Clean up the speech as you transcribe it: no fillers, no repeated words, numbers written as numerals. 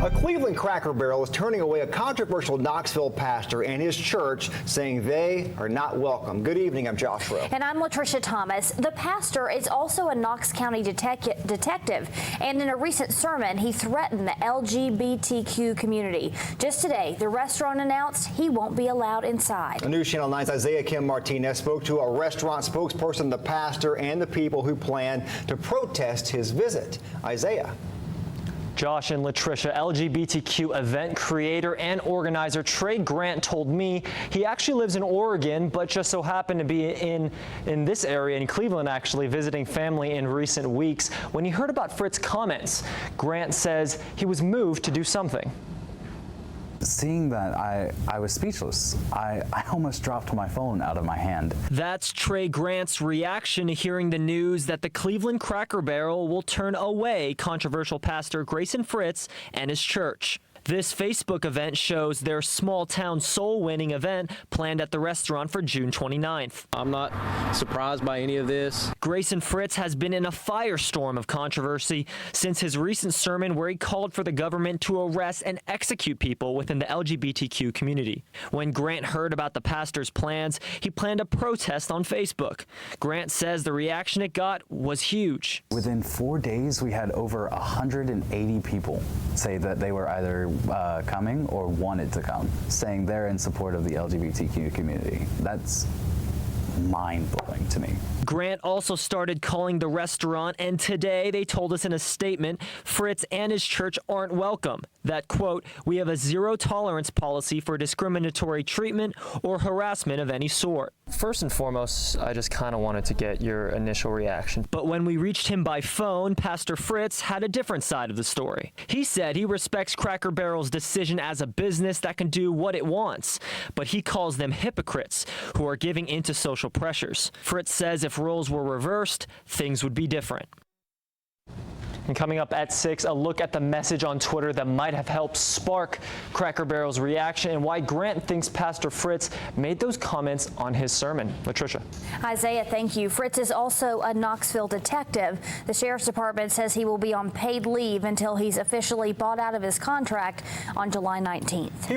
A Cleveland Cracker Barrel is turning away a controversial Knoxville pastor and his church, saying they are not welcome. Good evening, I'm Josh Rowe. And I'm Latricia Thomas. The pastor is also a Knox County detective, and in a recent sermon, he threatened the LGBTQ community. Just today, the restaurant announced he won't be allowed inside. News Channel 9's Isaiah Kim Martinez spoke to a restaurant spokesperson, the pastor, and the people who plan to protest his visit. Isaiah. Josh and Latricia, LGBTQ event creator and organizer Trey Grant told me he actually lives in Oregon, but just so happened to be in this area, in Cleveland actually, visiting family in recent weeks. When he heard about Fritz's comments, Grant says he was moved to do something. Seeing that, I was speechless. I almost dropped my phone out of my hand. That's Trey Grant's reaction to hearing the news that the Cleveland Cracker Barrel will turn away controversial pastor Grayson Fritz and his church. This Facebook event shows their small-town soul-winning event planned at the restaurant for June 29th. I'm not surprised by any of this. Grayson Fritz has been in a firestorm of controversy since his recent sermon where he called for the government to arrest and execute people within the LGBTQ community. When Grant heard about the pastor's plans, he planned a protest on Facebook. Grant says the reaction it got was huge. Within 4 days, we had over 180 people say that they were either coming or wanted to come, saying they're in support of the LGBTQ community. That's mind-blowing to me. Grant also started calling the restaurant, and today they told us in a statement Fritz and his church aren't welcome. That, quote, "We have a zero-tolerance policy for discriminatory treatment or harassment of any sort." First and foremost, I just kind of wanted to get your initial reaction. But when we reached him by phone, Pastor Fritz had a different side of the story. He said he respects Cracker Barrel's decision as a business that can do what it wants, but he calls them hypocrites who are giving into social pressures. Fritz says if roles were reversed, things would be different. And coming up at 6, a look at the message on Twitter that might have helped spark Cracker Barrel's reaction and why Grant thinks Pastor Fritz made those comments on his sermon. Latricia. Isaiah, thank you. Fritz is also a Knoxville detective. The sheriff's department says he will be on paid leave until he's officially bought out of his contract on July 19th.